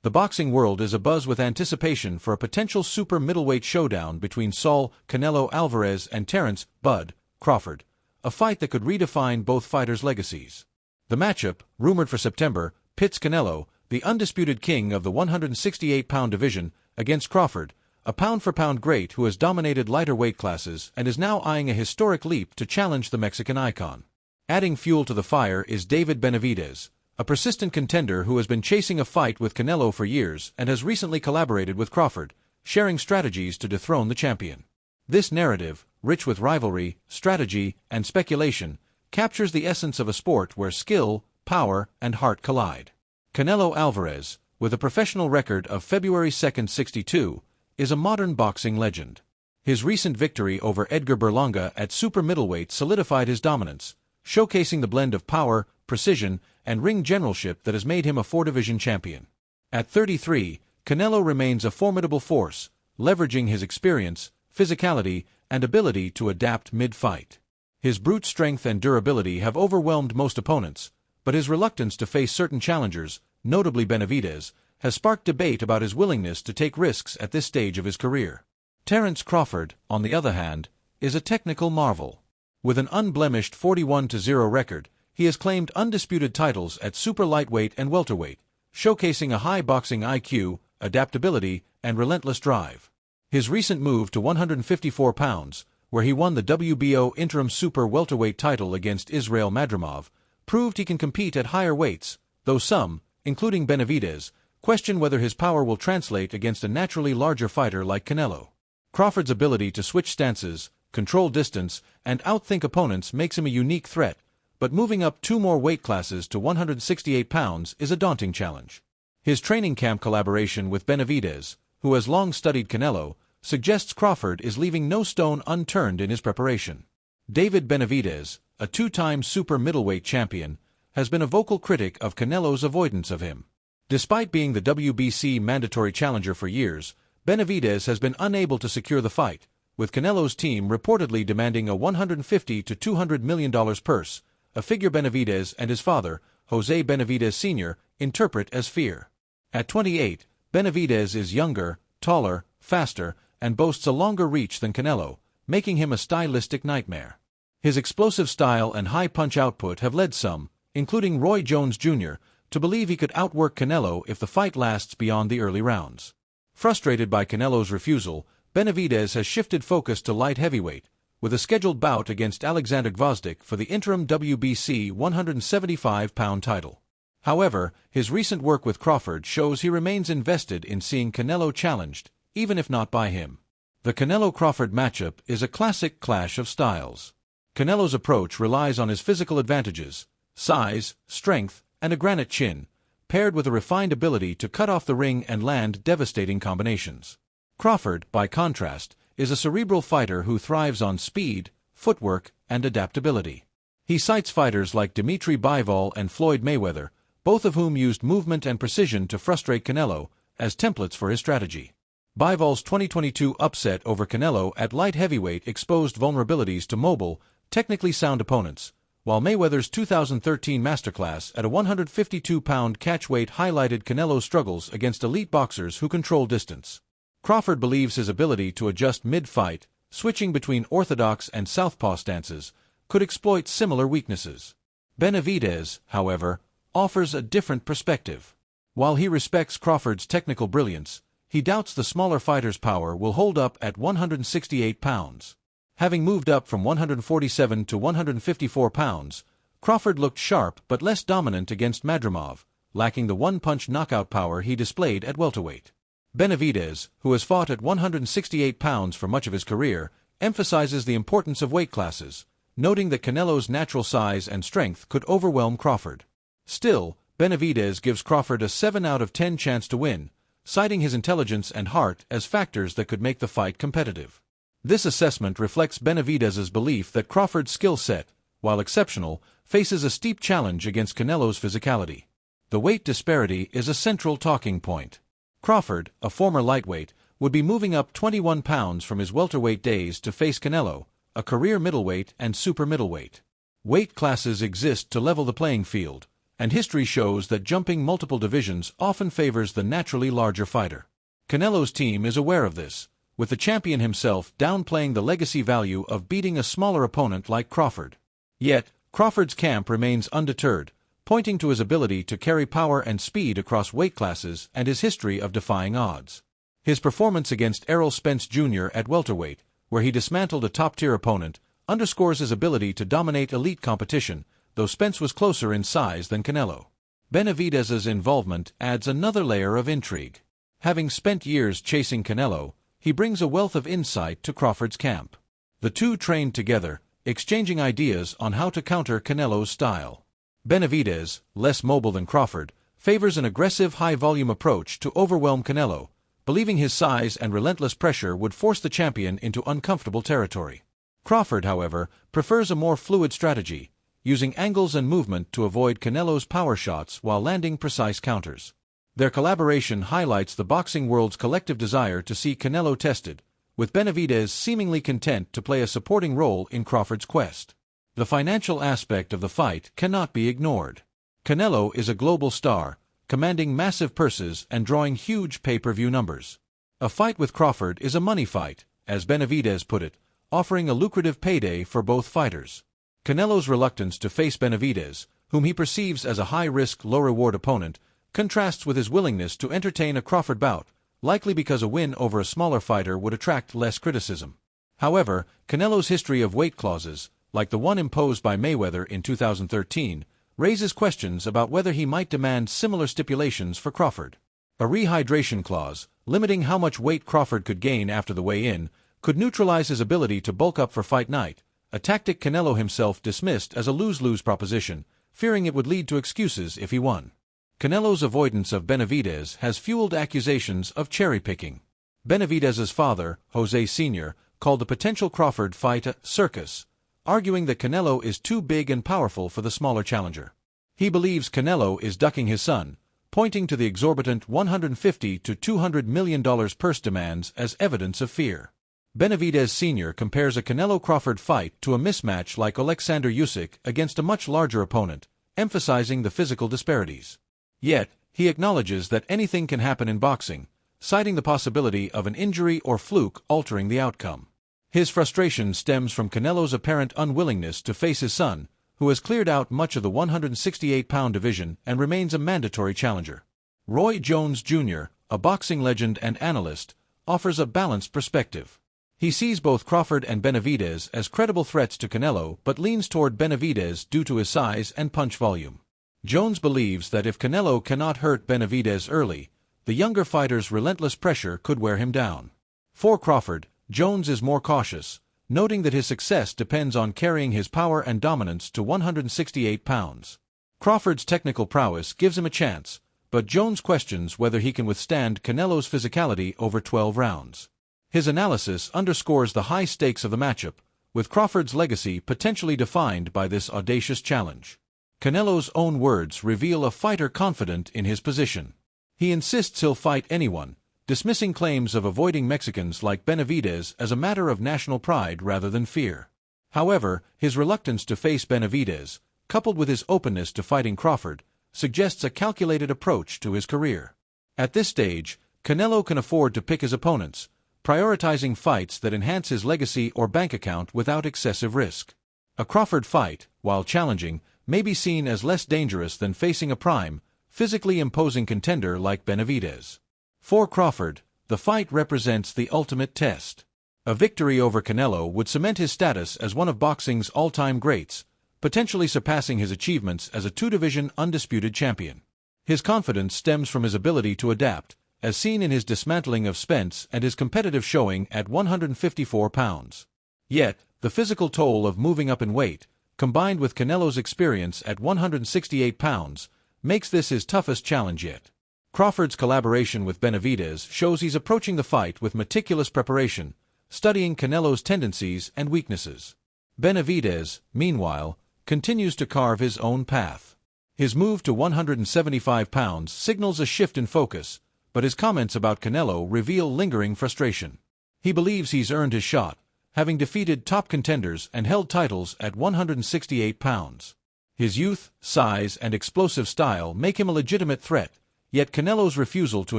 The boxing world is abuzz with anticipation for a potential super middleweight showdown between Saul Canelo Alvarez and Terence "Bud" Crawford, a fight that could redefine both fighters' legacies. The matchup, rumored for September, pits Canelo, the undisputed king of the 168-pound division, against Crawford, a pound-for-pound great who has dominated lighter weight classes and is now eyeing a historic leap to challenge the Mexican icon. Adding fuel to the fire is David Benavidez, a persistent contender who has been chasing a fight with Canelo for years and has recently collaborated with Crawford, sharing strategies to dethrone the champion. This narrative, rich with rivalry, strategy, and speculation, captures the essence of a sport where skill, power, and heart collide. Canelo Alvarez, with a professional record of February 2, 62, is a modern boxing legend. His recent victory over Edgar Berlanga at super middleweight solidified his dominance, showcasing the blend of power, precision, and ring generalship that has made him a four-division champion. At 33, Canelo remains a formidable force, leveraging his experience, physicality, and ability to adapt mid-fight. His brute strength and durability have overwhelmed most opponents, but his reluctance to face certain challengers, notably Benavidez, has sparked debate about his willingness to take risks at this stage of his career. Terence Crawford, on the other hand, is a technical marvel. With an unblemished 41-0 record, he has claimed undisputed titles at super lightweight and welterweight, showcasing a high boxing IQ, adaptability, and relentless drive. His recent move to 154 pounds, where he won the WBO interim super welterweight title against Israil Madrimov, proved he can compete at higher weights, though some, including Benavidez, question whether his power will translate against a naturally larger fighter like Canelo. Crawford's ability to switch stances, control distance, and outthink opponents makes him a unique threat, but moving up two more weight classes to 168 pounds is a daunting challenge. His training camp collaboration with Benavidez, who has long studied Canelo, suggests Crawford is leaving no stone unturned in his preparation. David Benavidez, a two-time super middleweight champion, has been a vocal critic of Canelo's avoidance of him. Despite being the WBC mandatory challenger for years, Benavidez has been unable to secure the fight, with Canelo's team reportedly demanding a $150 to $200 million purse, a figure Benavidez and his father, Jose Benavidez Sr., interpret as fear. At 28, Benavidez is younger, taller, faster, and boasts a longer reach than Canelo, making him a stylistic nightmare. His explosive style and high punch output have led some, including Roy Jones Jr., to believe he could outwork Canelo if the fight lasts beyond the early rounds. Frustrated by Canelo's refusal, Benavidez has shifted focus to light heavyweight, with a scheduled bout against Alexander Gvozdyk for the interim WBC 175-pound title. However, his recent work with Crawford shows he remains invested in seeing Canelo challenged, even if not by him. The Canelo-Crawford matchup is a classic clash of styles. Canelo's approach relies on his physical advantages, size, strength, and a granite chin, paired with a refined ability to cut off the ring and land devastating combinations. Crawford, by contrast, is a cerebral fighter who thrives on speed, footwork, and adaptability. He cites fighters like Dimitri Bivol and Floyd Mayweather, both of whom used movement and precision to frustrate Canelo, as templates for his strategy. Bivol's 2022 upset over Canelo at light heavyweight exposed vulnerabilities to mobile, technically sound opponents, while Mayweather's 2013 masterclass at a 152-pound catchweight highlighted Canelo's struggles against elite boxers who control distance. Crawford believes his ability to adjust mid-fight, switching between orthodox and southpaw stances, could exploit similar weaknesses. Benavidez, however, offers a different perspective. While he respects Crawford's technical brilliance, he doubts the smaller fighter's power will hold up at 168 pounds. Having moved up from 147 to 154 pounds, Crawford looked sharp but less dominant against Madrimov, lacking the one-punch knockout power he displayed at welterweight. Benavidez, who has fought at 168 pounds for much of his career, emphasizes the importance of weight classes, noting that Canelo's natural size and strength could overwhelm Crawford. Still, Benavidez gives Crawford a 7 out of 10 chance to win, citing his intelligence and heart as factors that could make the fight competitive. This assessment reflects Benavidez's belief that Crawford's skill set, while exceptional, faces a steep challenge against Canelo's physicality. The weight disparity is a central talking point. Crawford, a former lightweight, would be moving up 21 pounds from his welterweight days to face Canelo, a career middleweight and super middleweight. Weight classes exist to level the playing field, and history shows that jumping multiple divisions often favors the naturally larger fighter. Canelo's team is aware of this, with the champion himself downplaying the legacy value of beating a smaller opponent like Crawford. Yet, Crawford's camp remains undeterred, pointing to his ability to carry power and speed across weight classes and his history of defying odds. His performance against Errol Spence Jr. at welterweight, where he dismantled a top-tier opponent, underscores his ability to dominate elite competition, though Spence was closer in size than Canelo. Benavidez's involvement adds another layer of intrigue. Having spent years chasing Canelo, he brings a wealth of insight to Crawford's camp. The two trained together, exchanging ideas on how to counter Canelo's style. Benavidez, less mobile than Crawford, favors an aggressive high-volume approach to overwhelm Canelo, believing his size and relentless pressure would force the champion into uncomfortable territory. Crawford, however, prefers a more fluid strategy, using angles and movement to avoid Canelo's power shots while landing precise counters. Their collaboration highlights the boxing world's collective desire to see Canelo tested, with Benavidez seemingly content to play a supporting role in Crawford's quest. The financial aspect of the fight cannot be ignored. Canelo is a global star, commanding massive purses and drawing huge pay-per-view numbers. A fight with Crawford is a money fight, as Benavidez put it, offering a lucrative payday for both fighters. Canelo's reluctance to face Benavidez, whom he perceives as a high-risk, low-reward opponent, contrasts with his willingness to entertain a Crawford bout, likely because a win over a smaller fighter would attract less criticism. However, Canelo's history of weight clauses, like the one imposed by Mayweather in 2013, raises questions about whether he might demand similar stipulations for Crawford. A rehydration clause, limiting how much weight Crawford could gain after the weigh-in, could neutralize his ability to bulk up for fight night, a tactic Canelo himself dismissed as a lose-lose proposition, fearing it would lead to excuses if he won. Canelo's avoidance of Benavidez has fueled accusations of cherry-picking. Benavidez's father, Jose Sr., called the potential Crawford fight a circus, arguing that Canelo is too big and powerful for the smaller challenger. He believes Canelo is ducking his son, pointing to the exorbitant $150 to $200 million purse demands as evidence of fear. Benavidez Sr. compares a Canelo-Crawford fight to a mismatch like Alexander Usyk against a much larger opponent, emphasizing the physical disparities. Yet, he acknowledges that anything can happen in boxing, citing the possibility of an injury or fluke altering the outcome. His frustration stems from Canelo's apparent unwillingness to face his son, who has cleared out much of the 168-pound division and remains a mandatory challenger. Roy Jones Jr., a boxing legend and analyst, offers a balanced perspective. He sees both Crawford and Benavidez as credible threats to Canelo but leans toward Benavidez due to his size and punch volume. Jones believes that if Canelo cannot hurt Benavidez early, the younger fighter's relentless pressure could wear him down. For Crawford, Jones is more cautious, noting that his success depends on carrying his power and dominance to 168 pounds. Crawford's technical prowess gives him a chance, but Jones questions whether he can withstand Canelo's physicality over 12 rounds. His analysis underscores the high stakes of the matchup, with Crawford's legacy potentially defined by this audacious challenge. Canelo's own words reveal a fighter confident in his position. He insists he'll fight anyone, dismissing claims of avoiding Mexicans like Benavidez as a matter of national pride rather than fear. However, his reluctance to face Benavidez, coupled with his openness to fighting Crawford, suggests a calculated approach to his career. At this stage, Canelo can afford to pick his opponents, prioritizing fights that enhance his legacy or bank account without excessive risk. A Crawford fight, while challenging, may be seen as less dangerous than facing a prime, physically imposing contender like Benavidez. For Crawford, the fight represents the ultimate test. A victory over Canelo would cement his status as one of boxing's all-time greats, potentially surpassing his achievements as a two-division undisputed champion. His confidence stems from his ability to adapt, as seen in his dismantling of Spence and his competitive showing at 154 pounds. Yet, the physical toll of moving up in weight, combined with Canelo's experience at 168 pounds, makes this his toughest challenge yet. Crawford's collaboration with Benavidez shows he's approaching the fight with meticulous preparation, studying Canelo's tendencies and weaknesses. Benavidez, meanwhile, continues to carve his own path. His move to 175 pounds signals a shift in focus, but his comments about Canelo reveal lingering frustration. He believes he's earned his shot, having defeated top contenders and held titles at 168 pounds. His youth, size, and explosive style make him a legitimate threat, yet Canelo's refusal to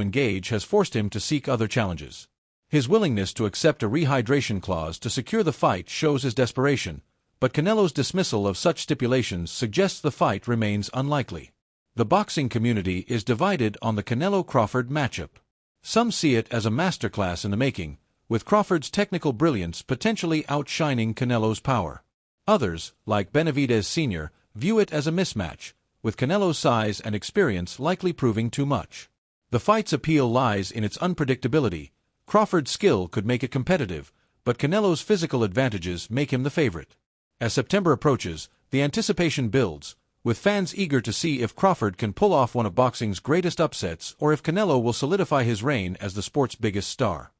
engage has forced him to seek other challenges. His willingness to accept a rehydration clause to secure the fight shows his desperation, but Canelo's dismissal of such stipulations suggests the fight remains unlikely. The boxing community is divided on the Canelo-Crawford matchup. Some see it as a masterclass in the making, with Crawford's technical brilliance potentially outshining Canelo's power. Others, like Benavidez Sr., view it as a mismatch, with Canelo's size and experience likely proving too much. The fight's appeal lies in its unpredictability. Crawford's skill could make it competitive, but Canelo's physical advantages make him the favorite. As September approaches, the anticipation builds, with fans eager to see if Crawford can pull off one of boxing's greatest upsets or if Canelo will solidify his reign as the sport's biggest star.